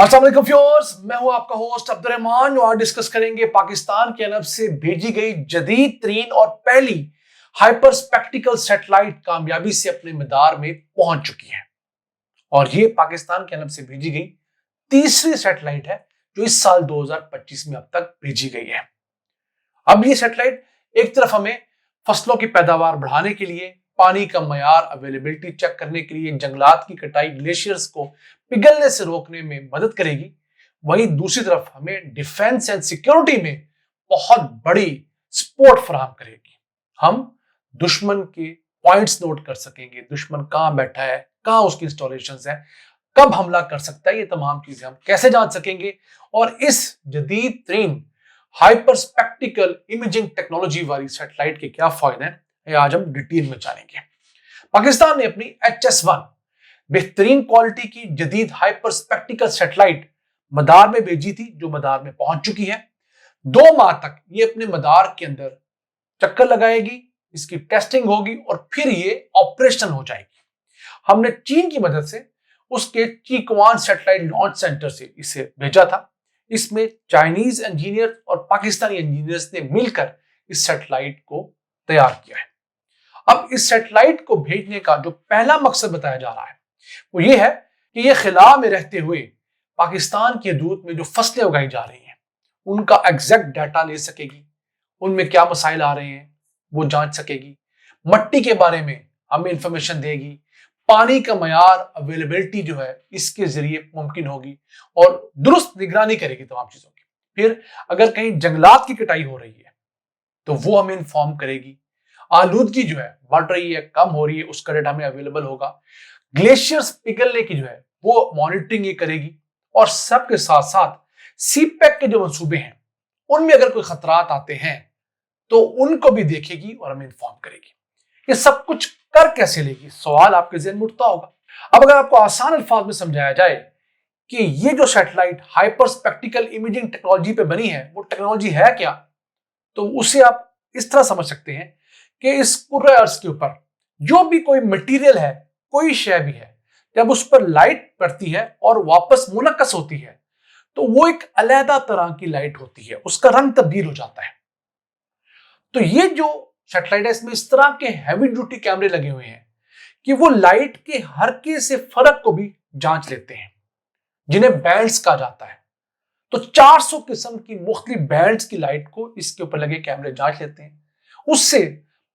अस्सलाम वालेकुम व्यूअर्स, मैं हूं आपका होस्ट अब्दुल रहमान। आज डिस्कस करेंगे पाकिस्तान की तरफ से भेजी गई जदीद तरीन और पहली हाइपर स्पेक्टिकल सैटेलाइट कामयाबी से अपने मदार में पहुंच चुकी है। और ये पाकिस्तान की तरफ से भेजी गई तीसरी सैटेलाइट है जो इस साल 2025 में अब तक भेजी गई है। अब ये सैटेलाइट एक तरफ हमें फसलों की पैदावार बढ़ाने के लिए, पानी का मयार अवेलेबिलिटी चेक करने के लिए, जंगलात की कटाई, ग्लेशियर्स को पिघलने से रोकने में मदद करेगी। वहीं दूसरी तरफ हमें डिफेंस एंड सिक्योरिटी में बहुत बड़ी सपोर्ट फराहम करेगी। हम दुश्मन के पॉइंट्स नोट कर सकेंगे, दुश्मन कहां बैठा है, कहां उसकी इंस्टॉलेशंस है, कब हमला कर सकता है, ये तमाम चीजें हम कैसे जान सकेंगे। और इस जदीद तरीन हाइपर स्पेक्टिकल इमेजिंग टेक्नोलॉजी वाली सैटेलाइट के क्या फायदे हैं, ये आज हम डिटेल में जानेंगे। पाकिस्तान ने अपनी HS-1 बेहतरीन क्वालिटी की जदीद हाइपर स्पेक्टिकल सैटेलाइट मदार में भेजी थी, जो मदार में पहुंच चुकी है। 2 माह तक ये अपने मदार के अंदर चक्कर लगाएगी, इसकी टेस्टिंग होगी और फिर ये ऑपरेशन हो जाएगी। हमने चीन की मदद से उसके चीकवान सैटेलाइट लॉन्च सेंटर से इसे भेजा था। इसमें चाइनीज इंजीनियर और पाकिस्तानी इंजीनियर्स ने मिलकर इस सैटेलाइट को तैयार किया है। अब इस सैटेलाइट को भेजने का जो पहला मकसद बताया जा रहा है वो ये है कि ये खिला में रहते हुए पाकिस्तान की हदूद में जो फसलें उगाई जा रही हैं उनका एग्जैक्ट डाटा ले सकेगी, उनमें क्या मसाइल आ रहे हैं वो जांच सकेगी, मट्टी के बारे में हमें इंफॉर्मेशन देगी, पानी का मयार अवेलेबिलिटी जो है इसके जरिए मुमकिन होगी और दुरुस्त निगरानी करेगी तमाम चीजों की। फिर अगर कहीं जंगलात की कटाई हो रही है तो वो हमें इन्फॉर्म करेगी। आलूदगी जो है बढ़ रही है, कम हो रही है, उसका डेटा हमें अवेलेबल होगा। ग्लेशियर्स पिघलने की जो है वो मॉनिटरिंग ये करेगी। और सबके साथ साथ सीपैक के जो मंसूबे हैं उनमें अगर कोई खतरात आते हैं तो उनको भी देखेगी और हमें इन्फॉर्म करेगी। ये सब कुछ कर कैसे लेगी, सवाल आपके ज़हन में उठता होगा। अब अगर आपको आसान अल्फाज में समझाया जाए कि ये जो satellite hyper spectacled imaging technology पे बनी है वो टेक्नोलॉजी है क्या, तो उसे आप इस तरह समझ सकते हैं कि इस पूरे अर्थ के ऊपर जो भी कोई मटेरियल है, कोई शय भी है, जब उस पर लाइट पड़ती है और वापस मुनक्कस होती है तो वो एक अलहदा तरह की लाइट होती है, उसका रंग तब्दील हो जाता है। तो ये जो सैटेलाइट है इसमें इस तरह के हैवी ड्यूटी कैमरे लगे हुए हैं कि वो लाइट के हरके से फर्क को भी जांच लेते हैं, जिन्हें बैंड्स कहा जाता है। तो 400 किस्म की मुख्तलिफ बैंड्स की लाइट को इसके ऊपर लगे कैमरे जांच लेते हैं। उससे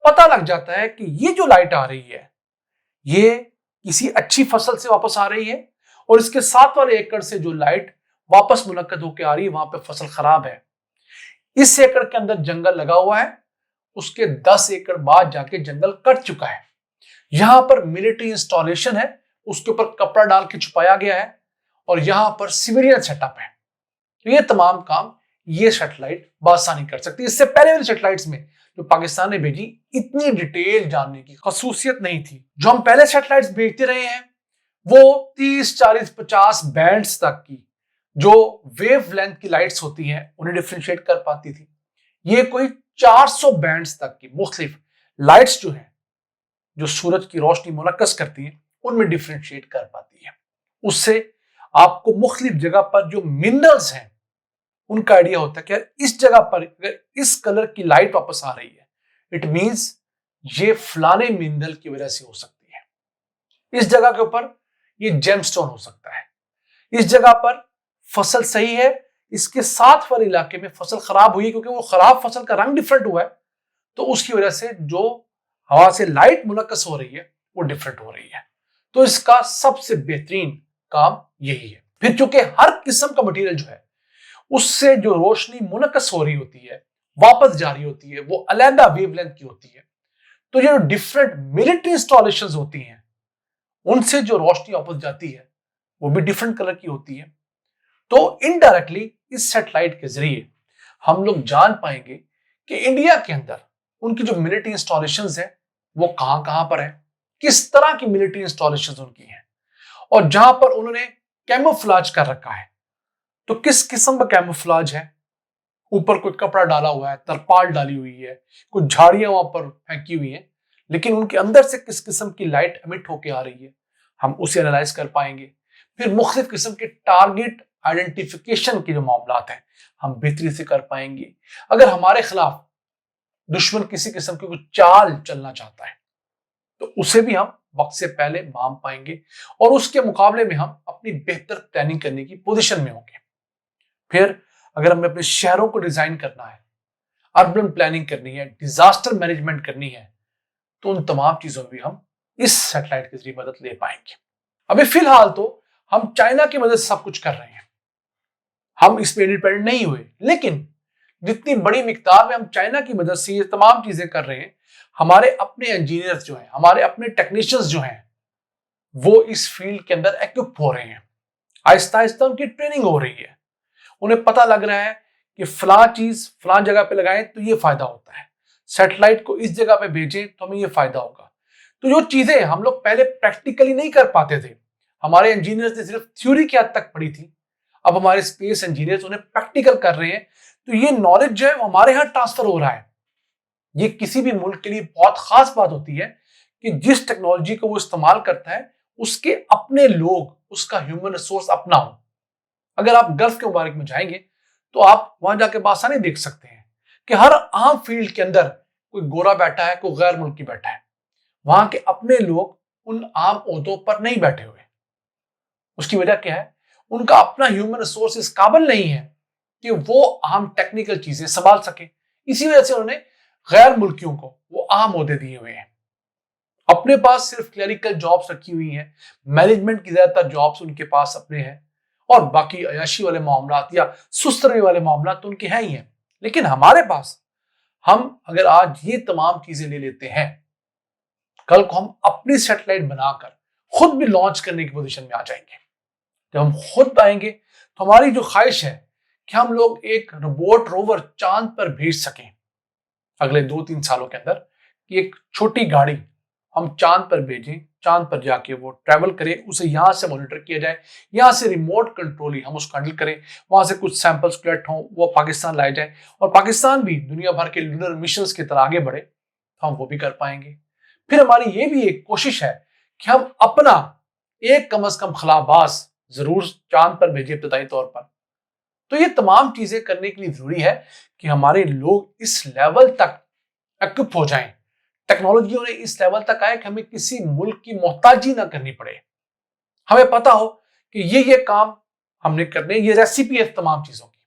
पता लग जाता है कि ये जो लाइट आ रही है ये किसी अच्छी फसल से वापस आ रही है और इसके साथ वाले एकड़ से जो लाइट वापस मुनक्कद होकर आ रही है वहां पे फसल खराब है। इस एकड़ के अंदर जंगल लगा हुआ है, उसके 10 एकड़ बाद जाके जंगल कट चुका है। यहां पर मिलिट्री इंस्टॉलेशन है, उसके ऊपर कपड़ा डाल के छुपाया गया है और यहां पर सिविलियन सेटअप है। तो ये तमाम काम ये सैटेलाइट बासानी कर सकती है। इससे पहले वाली सैटेलाइट्स में जो पाकिस्तान ने भेजी इतनी डिटेल जानने की खसूसियत नहीं थी। जो हम पहले सैटेलाइट्स भेजते रहे हैं वो 30, 40, 50 बैंड्स तक की जो वेव लेंथ की लाइट्स होती हैं उन्हें डिफरेंशिएट कर पाती थी। ये कोई 400 बैंड्स तक की मुख्तलिफ लाइट्स जो है जो सूरज की रोशनी मुनक्कस करती है उनमें डिफरेंशिएट कर पाती है। उससे आपको मुख्तलिफ जगह पर जो मिनरल्स हैं उनका आइडिया होता है कि यार इस जगह पर अगर इस कलर की लाइट वापस आ रही है इट मींस ये फलाने मिनरल की वजह से हो सकती है। इस जगह के ऊपर ये जेमस्टोन हो सकता है, इस जगह पर फसल सही है, इसके साथ वाले इलाके में फसल खराब हुई है क्योंकि वो खराब फसल का रंग डिफरेंट हुआ है तो उसकी वजह से जो हवा से लाइट मुनक्कस हो रही है वो डिफरेंट हो रही है। तो इसका सबसे बेहतरीन काम यही है। फिर चूंकि हर किस्म का मटेरियल जो है उससे जो रोशनी मुनक्कस हो रही होती है वापस जा रही होती है वो अलहदा वेवलेंथ की होती है। तो ये जो डिफरेंट मिलिट्री इंस्टॉलेशंस होती हैं उनसे जो रोशनी वापस जाती है वो भी डिफरेंट कलर की होती है। तो इनडायरेक्टली इस सैटेलाइट के जरिए हम लोग जान पाएंगे कि इंडिया के अंदर उनकी जो मिलिट्री इंस्टॉलेशंस है वो कहां कहां पर है, किस तरह की मिलिट्री इंस्टॉलेशंस उनकी हैं और जहां पर उन्होंने कैमोफ्लेज कर रखा है तो किस किस्म का कैमोफ्लेज है। ऊपर कोई कपड़ा डाला हुआ है, तरपाल डाली हुई है, कुछ झाड़ियां वहां पर फेंकी हुई हैं, लेकिन उनके अंदर से किस किस्म की लाइट एमिट होके आ रही है हम उसे एनालाइज कर पाएंगे। फिर मुख्तलिफ किस्म के टारगेट आइडेंटिफिकेशन के जो मामलात हैं हम बेहतरी से कर पाएंगे। अगर हमारे खिलाफ दुश्मन किसी किस्म की कोई चाल चलना चाहता है तो उसे भी हम वक्त से पहले भांप पाएंगे और उसके मुकाबले में हम अपनी बेहतर प्लानिंग करने की पोजीशन में होंगे। फिर अगर हमें अपने शहरों को डिजाइन करना है, अर्बन प्लानिंग करनी है, डिजास्टर मैनेजमेंट करनी है, तो उन तमाम चीजों में भी हम इस सैटेलाइट के जरिए मदद ले पाएंगे। अभी फिलहाल तो हम चाइना की मदद से सब कुछ कर रहे हैं, हम इसमें इंडिपेंडेंट नहीं हुए, लेकिन जितनी बड़ी मिकदार में हम चाइना की मदद से ये तमाम चीजें कर रहे हैं, हमारे अपने इंजीनियर्स जो हैं, हमारे अपने टेक्नीशियंस जो हैं, वो इस फील्ड के अंदर एक्विप हो रहे हैं। आहिस्ता आहिस्ता उनकी ट्रेनिंग हो रही है, उन्हें पता लग रहा है कि फलां चीज फलां जगह पे लगाएं तो ये फायदा होता है, सैटेलाइट को इस जगह पे भेजें तो हमें ये फायदा होगा। तो जो चीजें हम लोग पहले प्रैक्टिकली नहीं कर पाते थे, हमारे इंजीनियर्स ने सिर्फ थ्योरी की हद तक पढ़ी थी, अब हमारे स्पेस इंजीनियर्स उन्हें प्रैक्टिकल कर रहे हैं। तो ये नॉलेज जो है वो हमारे यहाँ ट्रांसफर हो रहा है। ये किसी भी मुल्क के लिए बहुत खास बात होती है कि जिस टेक्नोलॉजी को वो इस्तेमाल करता है उसके अपने लोग, उसका ह्यूमन रिसोर्स अपना हो। अगर आप गल्फ के मुबारक में जाएंगे तो आप वहां जाके बासानी देख सकते हैं कि हर आम फील्ड के अंदर कोई गोरा बैठा है, कोई गैर मुल्की बैठा है, वहां के अपने लोग उन आम ओहदों पर नहीं बैठे हुए। उसकी वजह क्या है? उनका अपना ह्यूमन रिसोर्स इस काबिल नहीं है कि वो आम टेक्निकल चीजें संभाल सके। इसी वजह से उन्होंने गैर मुल्कियों को वो आम ओहदे दिए हुए हैं। अपने पास सिर्फ क्लरिकल जॉब्स रखी हुई हैं, मैनेजमेंट की ज्यादातर जॉब्स उनके पास अपने हैं, और बाकी अयाशी वाले मामलात या सुस्तरवी वाले मामलात तो उनके हैं ही हैं। लेकिन हमारे पास, हम अगर आज ये तमाम चीजें ले लेते हैं, कल को हम अपनी सैटेलाइट बनाकर खुद भी लॉन्च करने की पोजीशन में आ जाएंगे। जब हम खुद आएंगे तो हमारी जो ख्वाहिश है कि हम लोग एक रोबोट रोवर चांद पर भेज सकें अगले 2-3 सालों के अंदर, कि एक छोटी गाड़ी हम चांद पर भेजें, चांद पर जाके वो ट्रैवल करे, उसे यहां से मॉनिटर किया जाए, यहां से रिमोट कंट्रोल हम उसको हैंडल करें, वहां से कुछ सैंपल्स कलेक्ट हों, वो पाकिस्तान लाए जाए और पाकिस्तान भी दुनिया भर के लूनर मिशंस की तरह आगे बढ़े, तो हम वो भी कर पाएंगे। फिर हमारी ये भी एक कोशिश है कि हम अपना एक कम से कम खलाबाज जरूर चांद पर भेजे इब्तदाई तौर पर। तो ये तमाम चीजें करने के लिए जरूरी है कि हमारे लोग इस लेवल तक एक्विप हो जाएं, टेक्नोलॉजी ने इस लेवल तक आए कि हमें किसी मुल्क की मोहताजी ना करनी पड़े। हमें पता हो कि ये काम हमने करने, ये रेसिपी है तमाम चीजों की।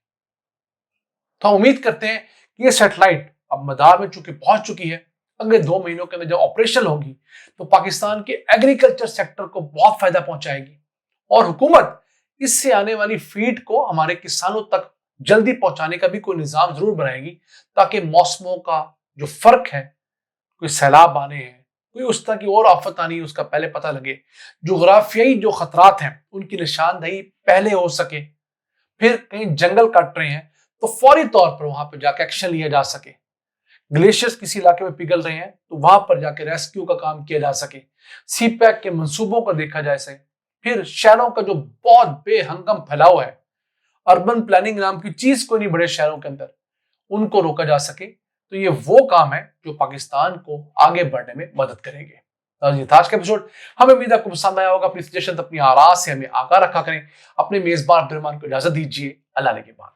तो हम उम्मीद करते हैं कि ये सैटेलाइट अब मदार में चूंकि पहुंच चुकी है, अगले 2 महीनों के अंदर जब ऑपरेशनल होगी तो पाकिस्तान के एग्रीकल्चर सेक्टर को बहुत फायदा पहुंचाएगी और हुकूमत इससे आने वाली फीड को हमारे किसानों तक जल्दी पहुंचाने का भी कोई निजाम जरूर बनाएगी, ताकि मौसमों का जो फर्क है, कोई सैलाब आने हैं, कोई उस तरह की और आफत आनी है, उसका पहले पता लगे, जोग्राफियाई जो खतरात हैं उनकी निशानदही पहले हो सके। फिर कहीं जंगल कट रहे हैं तो फौरी तौर पर वहां पर जाकर एक्शन लिया जा सके। ग्लेशियर्स किसी इलाके में पिघल रहे हैं तो वहां पर जाके रेस्क्यू का काम किया जा सके। सी पैक के मंसूबों को देखा जाए सके। फिर शहरों का जो बहुत बेहंगम फैलाव है, अर्बन प्लानिंग नाम की चीज कोई नहीं बड़े शहरों के अंदर, उनको रोका जा सके। तो ये वो काम है जो पाकिस्तान को आगे बढ़ने में मदद करेंगे। ये था आज का एपिसोड। हमें उम्मीद आपको पसंद आया होगा। अपनी सजेशन अपनी आराज से हमें आगाह रखा करें। अपने मेजबान अब्दुर्रहमान को इजाजत दीजिए। अल्लाह के बाद।